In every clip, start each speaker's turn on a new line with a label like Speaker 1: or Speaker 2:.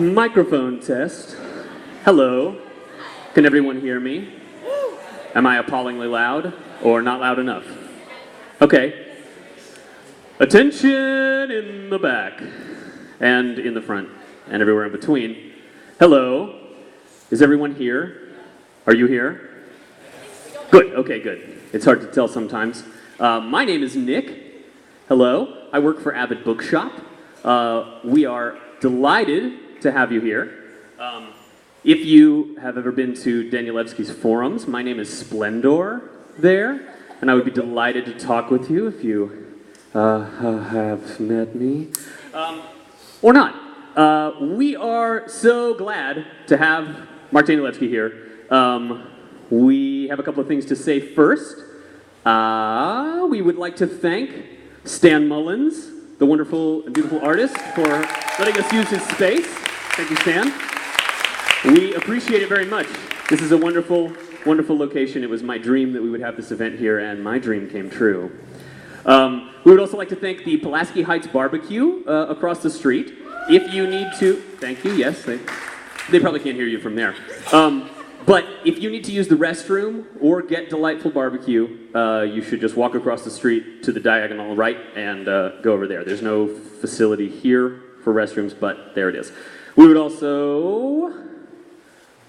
Speaker 1: Microphone test. Hello. Can everyone hear me? Am I appallingly loud or not loud enough? Okay. Attention in the back and in the front and everywhere in between. Hello. Is everyone here? Are you here? Good. Okay, good. It's hard to tell sometimes. My name is Nick. Hello. I work for Avid Bookshop. We are delighted to have you here. If you have ever been to Danielewski's forums, my name is Splendor there, and I would be delighted to talk with you if you have met me. Or not. We are so glad to have Mark Danielewski here. We have a couple of things to say first. We would like to thank Stan Mullins, the wonderful and beautiful artist, for letting us use his space. Thank you, Stan. We appreciate it very much. This is a wonderful, wonderful location. It was my dream that we would have this event here, and my dream came true. We would also like to thank the Pulaski Heights Barbecue across the street. If you need to, thank you, yes, they probably can't hear you from there. But if you need to use the restroom or get delightful barbecue, you should just walk across the street to the diagonal right and go over there. There's no facility here for restrooms, but there it is. We would also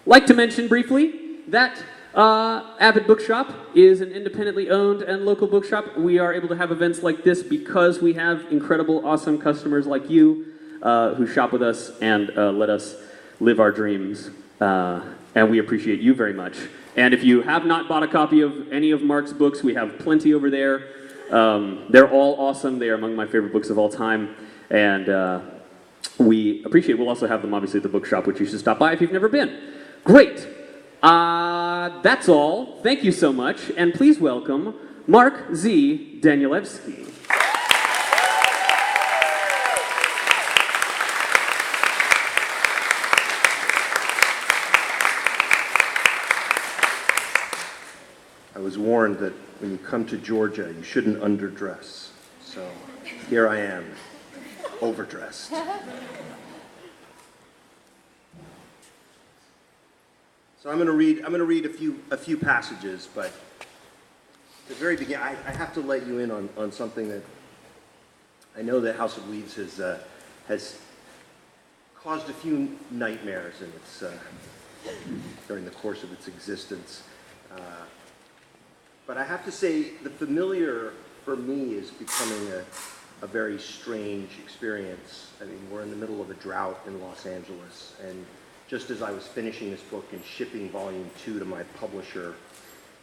Speaker 1: like to mention briefly that Avid Bookshop is an independently owned and local bookshop. We are able to have events like this because we have incredible, awesome customers like you who shop with us and let us live our dreams. And we appreciate you very much. And if you have not bought a copy of any of Mark's books, we have plenty over there. They're all awesome. They are among my favorite books of all time. And we we appreciate. We'll also have them obviously at the bookshop, which you should stop by if you've never been. Great. That's all. Thank you so much, and please welcome Mark Z. Danielewski.
Speaker 2: I was warned that when you come to Georgia, you shouldn't underdress. So here I am, overdressed. So I'm going to read a few passages, but at the very beginning, I have to let you in on something that I know that House of Leaves has caused a few nightmares in its during the course of its existence. But I have to say, the familiar for me is becoming a very strange experience. I mean, we're in the middle of a drought in Los Angeles, and just as I was finishing this book and shipping volume 2 to my publisher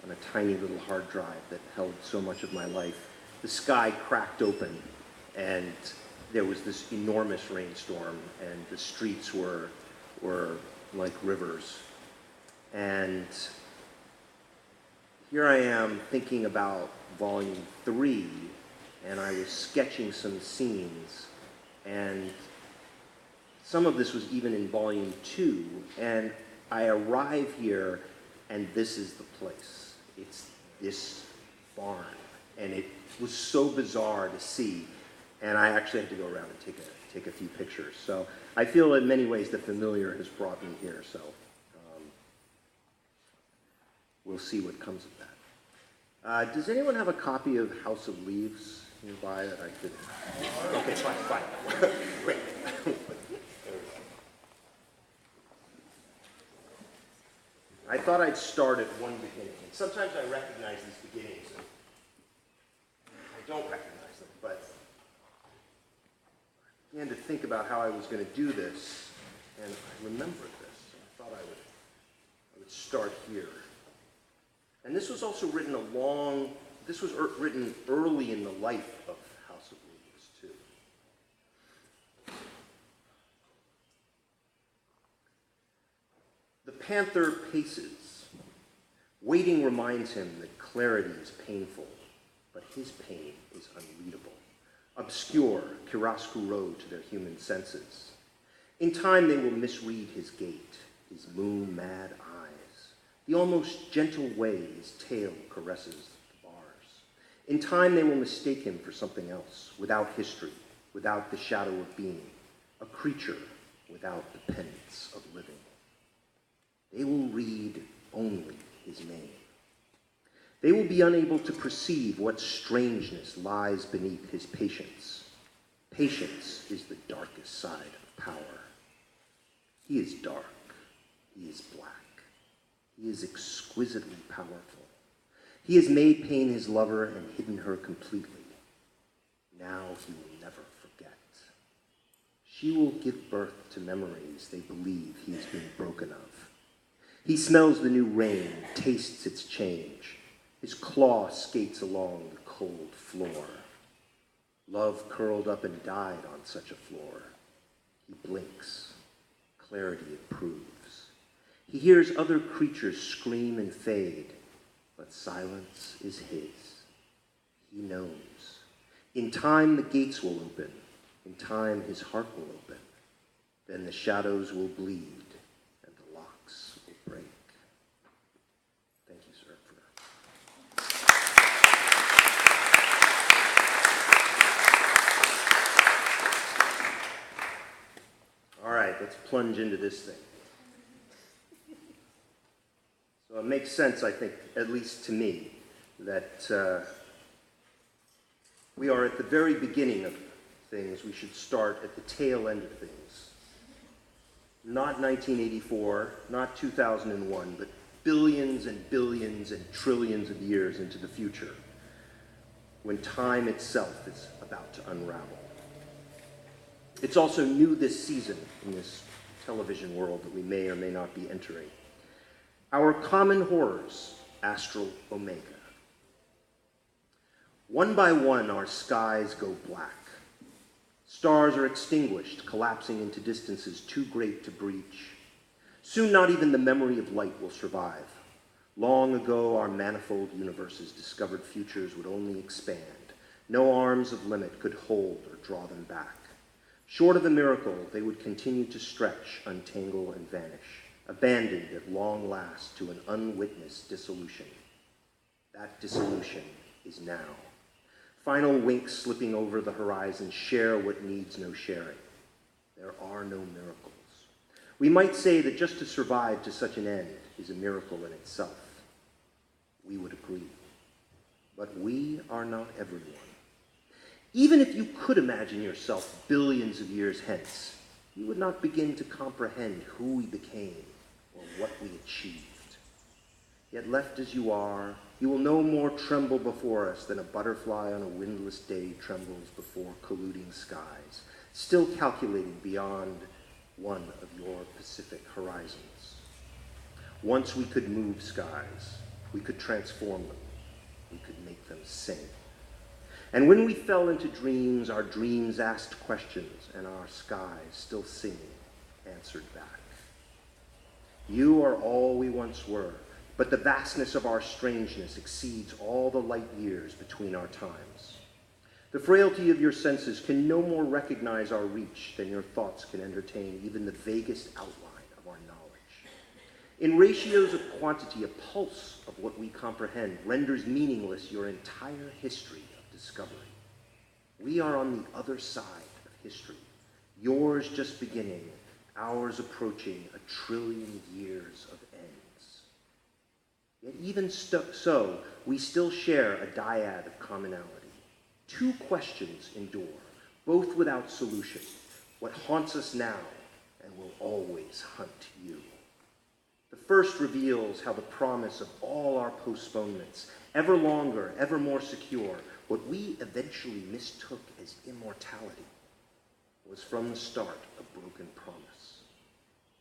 Speaker 2: on a tiny little hard drive that held so much of my life, the sky cracked open, and there was this enormous rainstorm, and the streets were like rivers. And here I am thinking about volume 3, and I was sketching some scenes, and some of this was even in volume 2, and I arrive here, and this is the place. It's this barn, and it was so bizarre to see, and I actually had to go around and take a few pictures. So I feel in many ways the familiar has brought me here, so we'll see what comes of that. Does anyone have a copy of House of Leaves nearby that I could? Okay, fine. Great. I thought I'd start at one beginning. And sometimes I recognize these beginnings, and I don't recognize them, but I began to think about how I was going to do this, and I remembered this. I thought I would start here. And this was also written written early in the life of House of Leaves, too. The panther paces. Waiting reminds him that clarity is painful, but his pain is unreadable. Obscure, chiaroscuro to their human senses. In time they will misread his gait, his moon-mad eyes, the almost gentle way his tail caresses the bars. In time they will mistake him for something else, without history, without the shadow of being, a creature without the penance of living. They will read only his name. They will be unable to perceive what strangeness lies beneath his patience. Patience is the darkest side of power. He is dark. He is black. He is exquisitely powerful. He has made pain his lover and hidden her completely. Now he will never forget. She will give birth to memories they believe he has been broken of. He smells the new rain, tastes its change. His claw skates along the cold floor. Love curled up and died on such a floor. He blinks. Clarity approves. He hears other creatures scream and fade, but silence is his. He knows. In time the gates will open. In time his heart will open. Then the shadows will bleed and the locks will break. Thank you, sir, for All right, let's plunge into this thing. So it makes sense, I think, at least to me, that we are at the very beginning of things. We should start at the tail end of things. Not 1984, not 2001, but billions and billions and trillions of years into the future, when time itself is about to unravel. It's also new this season in this television world that we may or may not be entering. Our common horrors, astral omega. One by one, our skies go black. Stars are extinguished, collapsing into distances too great to breach. Soon not even the memory of light will survive. Long ago, our manifold universes discovered futures would only expand. No arms of limit could hold or draw them back. Short of a miracle, they would continue to stretch, untangle, and vanish, abandoned at long last to an unwitnessed dissolution. That dissolution is now. Final winks slipping over the horizon share what needs no sharing. There are no miracles. We might say that just to survive to such an end is a miracle in itself. We would agree. But we are not everyone. Even if you could imagine yourself billions of years hence, you would not begin to comprehend who we became or what we achieved. Yet left as you are, you will no more tremble before us than a butterfly on a windless day trembles before colluding skies, still calculating beyond one of your Pacific horizons. Once we could move skies, we could transform them, we could make them sing. And when we fell into dreams, our dreams asked questions, and our skies, still singing, answered back. You are all we once were, but the vastness of our strangeness exceeds all the light years between our times. The frailty of your senses can no more recognize our reach than your thoughts can entertain even the vaguest outline of our knowledge. In ratios of quantity, a pulse of what we comprehend renders meaningless your entire history of discovery. We are on the other side of history, yours just beginning, ours approaching 1 trillion years of ends. Yet even so, we still share a dyad of commonality. Two questions endure, both without solution. What haunts us now and will always hunt you. The first reveals how the promise of all our postponements, ever longer, ever more secure, what we eventually mistook as immortality, was from the start a broken promise.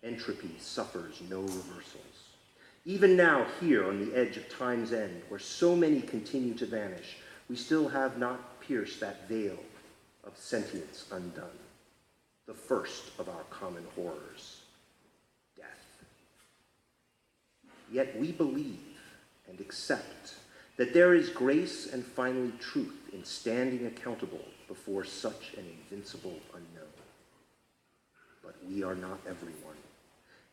Speaker 2: Entropy suffers no reversals. Even now, here on the edge of time's end, where so many continue to vanish, we still have not pierced that veil of sentience undone. The first of our common horrors, death. Yet we believe and accept that there is grace and finally truth in standing accountable before such an invincible unknown. But we are not everyone.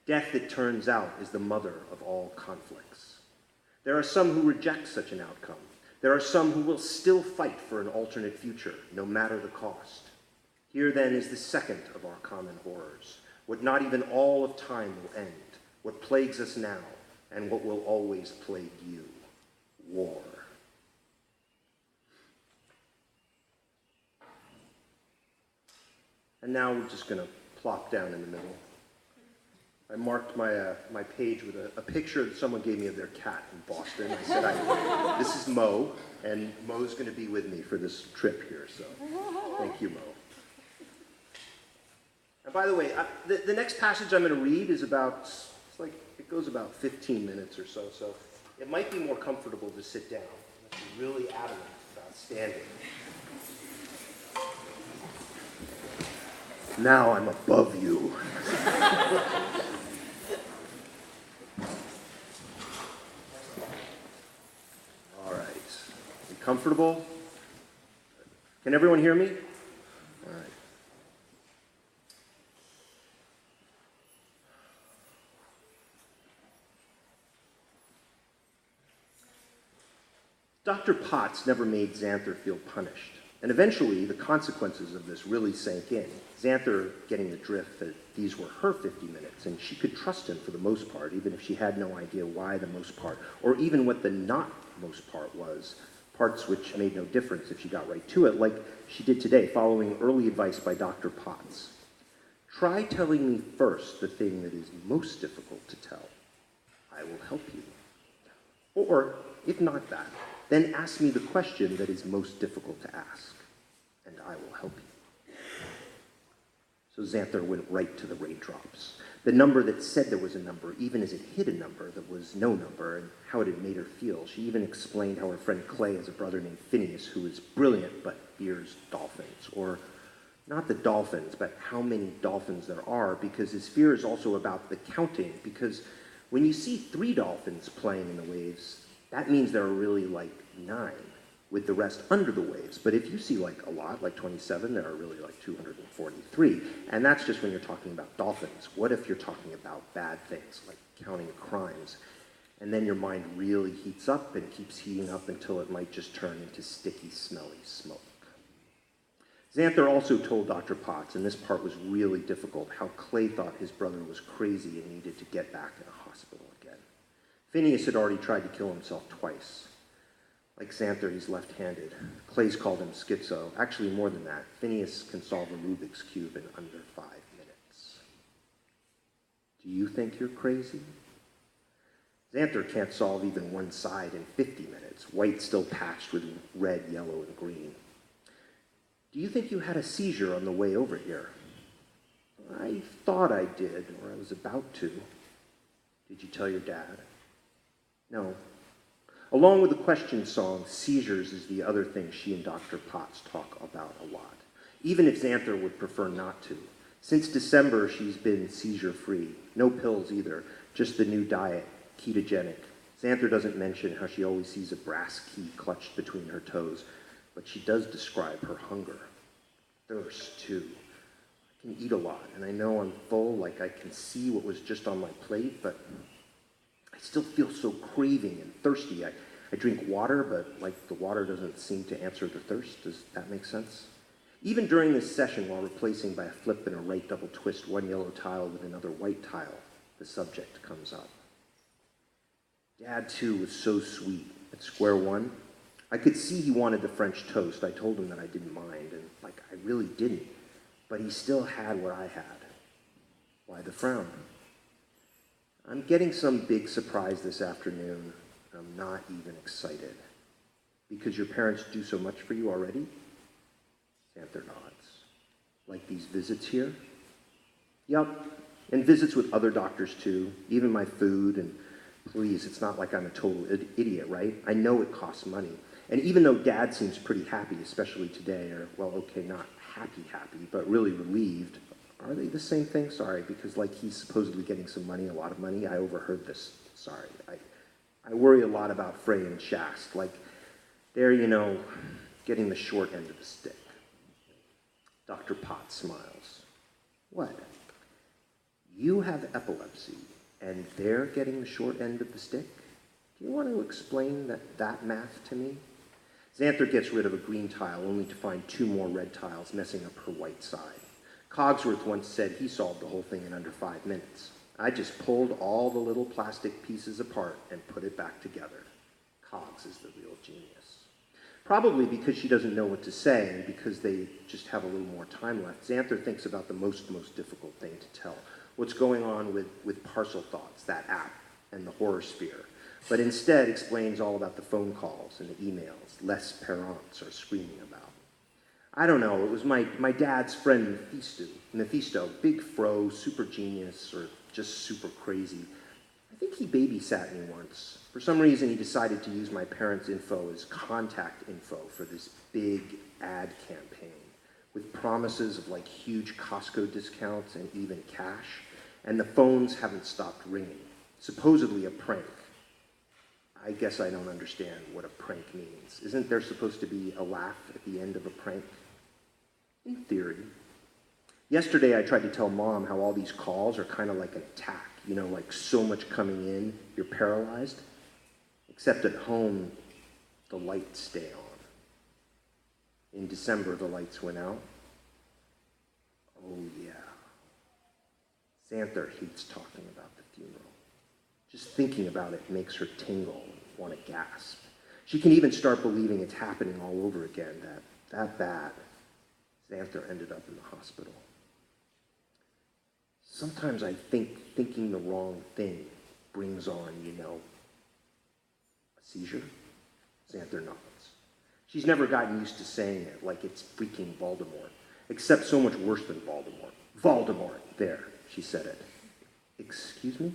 Speaker 2: Death, it turns out, is the mother of all conflicts. There are some who reject such an outcome. There are some who will still fight for an alternate future, no matter the cost. Here then is the second of our common horrors, what not even all of time will end, what plagues us now, and what will always plague you. War. And now we're just going to plop down in the middle. I marked my page with a picture that someone gave me of their cat in Boston. I said, this is Mo, and Mo's going to be with me for this trip here, so thank you, Mo. And by the way, the next passage I'm going to read is it goes about 15 minutes or so it might be more comfortable to sit down. I have to be really adamant about standing. Now I'm above you. All right. You comfortable? Can everyone hear me? All right. Dr. Potts never made Xanther feel punished, and eventually the consequences of this really sank in. Xanther getting the drift that these were her 50 minutes, and she could trust him for the most part, even if she had no idea why the most part, or even what the not most part was, parts which made no difference if she got right to it, like she did today, following early advice by Dr. Potts. Try telling me first the thing that is most difficult to tell. I will help you. Or, if not that, then ask me the question that is most difficult to ask, and I will help you. So Xanther went right to the raindrops. The number that said there was a number, even as it hid a number that was no number, and how it had made her feel. She even explained how her friend Clay has a brother named Phineas who is brilliant but fears dolphins, or Not the dolphins, but how many dolphins there are, because his fear is also about the counting, because when you see 3 dolphins playing in the waves, that means there are really like 9, with the rest under the waves. But if you see like a lot, like 27, there are really like 243. And that's just when you're talking about dolphins. What if you're talking about bad things, like counting crimes? And then your mind really heats up and keeps heating up until it might just turn into sticky, smelly smoke. Xanther also told Dr. Potts, and this part was really difficult, how Clay thought his brother was crazy and needed to get back in a hospital again. Phineas had already tried to kill himself twice. Like Xanther, he's left-handed. Clay's called him schizo. Actually, more than that. Phineas can solve a Rubik's Cube in under 5 minutes. Do you think you're crazy? Xanther can't solve even one side in 50 minutes, white still patched with red, yellow, and green. Do you think you had a seizure on the way over here? I thought I did, or I was about to. Did you tell your dad? No. Along with the question song, seizures is the other thing she and Dr. Potts talk about a lot, even if Xanther would prefer not to. Since December, she's been seizure-free. No pills either, just the new diet, ketogenic. Xanther doesn't mention how she always sees a brass key clutched between her toes, but she does describe her hunger. Thirst, too. I can eat a lot, and I know I'm full, like I can see what was just on my plate, but I still feel so craving and thirsty. I drink water, but like the water doesn't seem to answer the thirst. Does that make sense? Even during this session, while replacing by a flip and a right double twist one yellow tile with another white tile, the subject comes up. Dad, too, was so sweet. At square one, I could see he wanted the French toast. I told him that I didn't mind, and like I really didn't. But he still had what I had. Why the frown? I'm getting some big surprise this afternoon. I'm not even excited. Because your parents do so much for you already? Xanther nods. Like these visits here? Yup. And visits with other doctors too. Even my food. And please, it's not like I'm a total idiot, right? I know it costs money. And even though Dad seems pretty happy, especially today, or, well, okay, not happy, but really relieved. Are they the same thing? Sorry, because like he's supposedly getting some money, a lot of money. I overheard this. Sorry. I worry a lot about Frey and Shast. Like, they're, getting the short end of the stick. Dr. Potts smiles. What? You have epilepsy, and they're getting the short end of the stick? Do you want to explain that math to me? Xanther gets rid of a green tile, only to find 2 more red tiles messing up her white side. Cogsworth once said he solved the whole thing in under 5 minutes. I just pulled all the little plastic pieces apart and put it back together. Cogs is the real genius. Probably because she doesn't know what to say and because they just have a little more time left, Xanther thinks about the most difficult thing to tell. What's going on with Parcel Thoughts, that app, and the horror sphere. But instead explains all about the phone calls and the emails Les parents are screaming about. I don't know, it was my dad's friend Mephisto, big fro, super genius, or just super crazy. I think he babysat me once. For some reason, he decided to use my parents' info as contact info for this big ad campaign with promises of like huge Costco discounts and even cash. And the phones haven't stopped ringing. Supposedly a prank. I guess I don't understand what a prank means. Isn't there supposed to be a laugh at the end of a prank? In theory. Yesterday I tried to tell Mom how all these calls are kind of like an attack. Like so much coming in, you're paralyzed. Except at home, the lights stay on. In December, the lights went out. Oh yeah. Xanther hates talking about the funeral. Just thinking about it makes her tingle and want to gasp. She can even start believing it's happening all over again, that bad. Xanther ended up in the hospital. Sometimes I think thinking the wrong thing brings on, a seizure. Xanther nods. She's never gotten used to saying it like it's freaking Voldemort, except so much worse than Voldemort. Voldemort, there, she said it. Excuse me?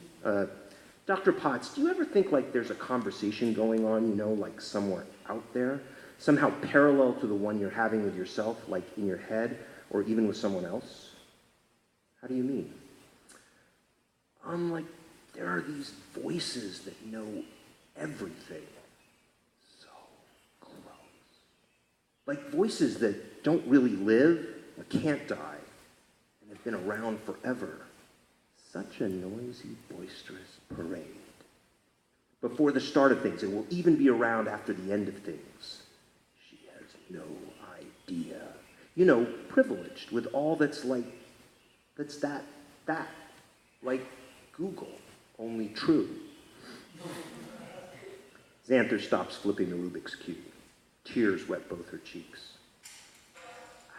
Speaker 2: Dr. Potts, do you ever think like there's a conversation going on, like somewhere out there? Somehow parallel to the one you're having with yourself, like in your head, or even with someone else? How do you mean? Like, there are these voices that know everything so close. Like voices that don't really live, but can't die, and have been around forever. Such a noisy, boisterous parade. Before the start of things, and will even be around after the end of things. She has no idea. You know, privileged with all that's like, like Google, only true. Xanther stops flipping the Rubik's Cube. Tears wet both her cheeks.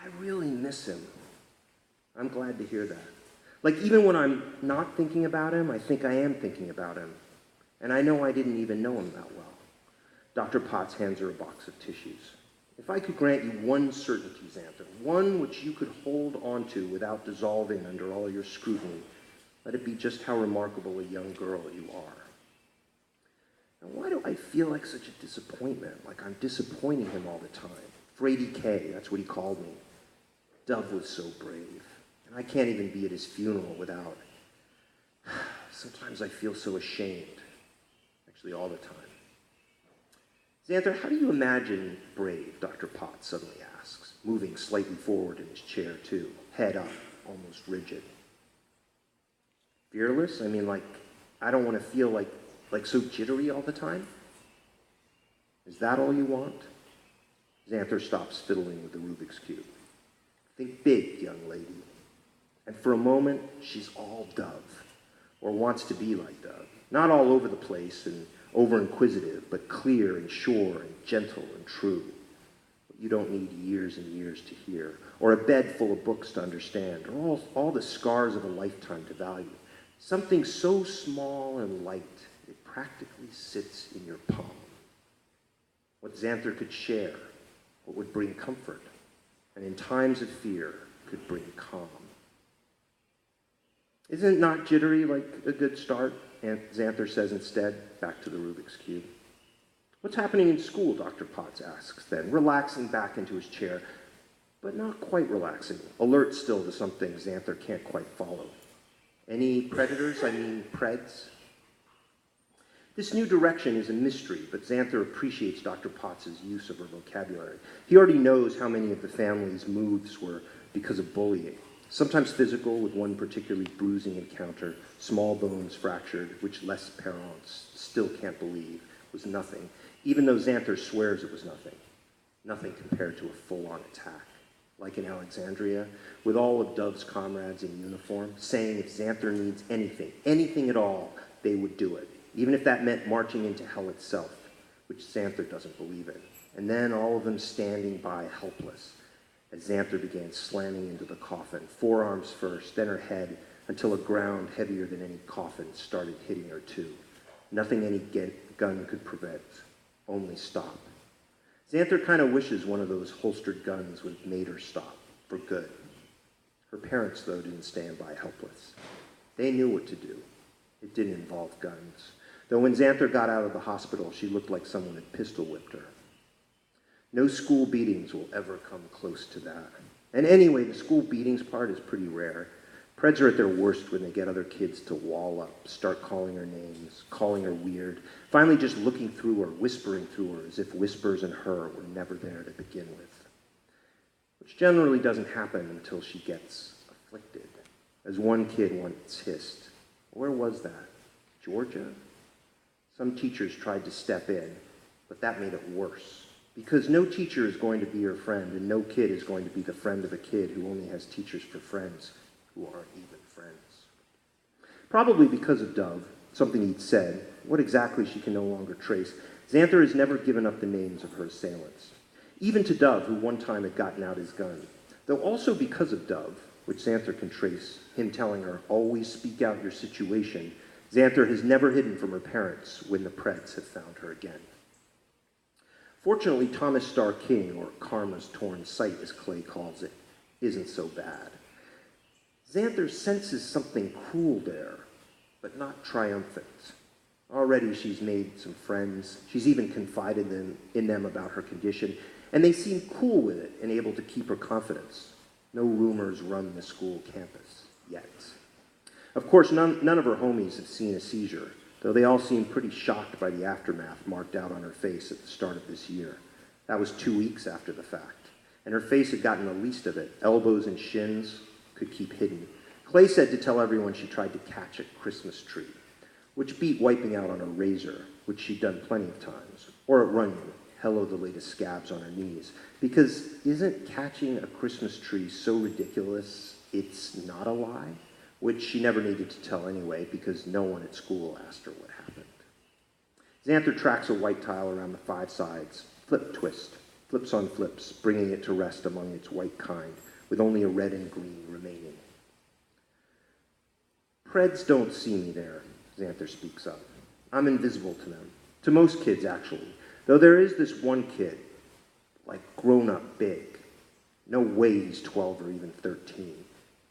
Speaker 2: I really miss him. I'm glad to hear that. Like, even when I'm not thinking about him, I think I am thinking about him. And I know I didn't even know him that well. Dr. Potts hands her a box of tissues. If I could grant you one certainty, Xanther, one which you could hold onto without dissolving under all your scrutiny, let it be just how remarkable a young girl you are. Now, why do I feel like such a disappointment, like I'm disappointing him all the time? Frady K, that's what he called me. Dove was so brave, and I can't even be at his funeral without. Sometimes I feel so ashamed, actually all the time. Xanther, how do you imagine brave, Dr. Potts suddenly asks, moving slightly forward in his chair too, head up, almost rigid. Fearless? I mean, like, I don't want to feel like so jittery all the time? Is that all you want? Xanther stops fiddling with the Rubik's Cube. Think big, young lady. And for a moment, she's all Dove, or wants to be like Dove. Not all over the place and over-inquisitive, but clear and sure and gentle and true. You don't need years and years to hear, or a bed full of books to understand, or all the scars of a lifetime to value. Something so small and light, it practically sits in your palm. What Xanther could share, what would bring comfort, and in times of fear could bring calm. Isn't it not jittery like a good start? Xanther says instead, back to the Rubik's Cube. What's happening in school, Dr. Potts asks then, relaxing back into his chair, but not quite relaxing, alert still to something Xanther can't quite follow. Any predators, preds? This new direction is a mystery, but Xanther appreciates Dr. Potts' use of her vocabulary. He already knows how many of the family's moves were because of bullying. Sometimes physical, with one particularly bruising encounter, small bones fractured, which les parents still can't believe was nothing, even though Xanther swears it was nothing. Nothing compared to a full-on attack. Like in Alexandria, with all of Dove's comrades in uniform, saying if Xanther needs anything at all, they would do it, even if that meant marching into hell itself, which Xanther doesn't believe in. And then all of them standing by helpless, as Xanther began slamming into the coffin, forearms first, then her head, until a ground heavier than any coffin started hitting her too. Nothing any gun could prevent, only stop. Xanther kind of wishes one of those holstered guns would have made her stop, for good. Her parents, though, didn't stand by helpless. They knew what to do. It didn't involve guns. Though when Xanther got out of the hospital, she looked like someone had pistol whipped her. No school beatings will ever come close to that. And anyway, the school beatings part is pretty rare. Preds are at their worst when they get other kids to wall up, start calling her names, calling her weird, finally just looking through her, whispering through her as if whispers in her were never there to begin with. Which generally doesn't happen until she gets afflicted. As one kid once hissed, where was that? Georgia? Some teachers tried to step in, but that made it worse. Because no teacher is going to be your friend, and no kid is going to be the friend of a kid who only has teachers for friends who aren't even friends. Probably because of Dove, something he'd said, what exactly she can no longer trace, Xanther has never given up the names of her assailants. Even to Dove, who one time had gotten out his gun. Though also because of Dove, which Xanther can trace, him telling her, always speak out your situation, Xanther has never hidden from her parents when the Preds have found her again. Fortunately, Thomas Starr King, or Karma's torn sight, as Clay calls it, isn't so bad. Xanther senses something cruel there, but not triumphant. Already she's made some friends. She's even confided in them about her condition, and they seem cool with it and able to keep her confidence. No rumors run the school campus yet. Of course, none of her homies have seen a seizure, though they all seem pretty shocked by the aftermath marked out on her face at the start of this year. That was 2 weeks after the fact, and her face had gotten the least of it. Elbows and shins could keep hidden. Clay said to tell everyone she tried to catch a Christmas tree, which beat wiping out on a razor, which she'd done plenty of times, or at Runyon, hello the latest scabs on her knees, because isn't catching a Christmas tree so ridiculous it's not a lie? Which she never needed to tell anyway, because no one at school asked her what happened. Xanther tracks a white tile around the 5 sides, flip twist, flips on flips, bringing it to rest among its white kind, with only a red and green remaining. Preds don't see me there, Xanther speaks up. I'm invisible to them. To most kids, actually. Though there is this one kid, like grown up big. No way he's 12 or even 13.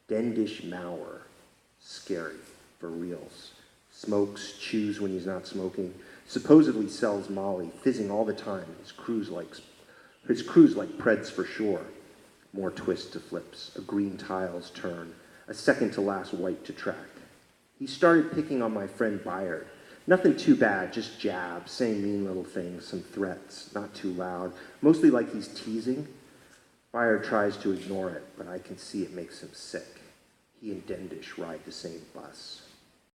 Speaker 2: Dendish Mauer. Scary, for reals. Smokes, chews when he's not smoking. Supposedly sells Molly, fizzing all the time. His crew's like Preds for sure. More twists to flips. A green tile's turn. A second to last white to track. He started picking on my friend Byard. Nothing too bad, just jabs, saying mean little things, some threats, not too loud, mostly like he's teasing. Byard tries to ignore it, but I can see it makes him sick. He and Dendish ride the same bus.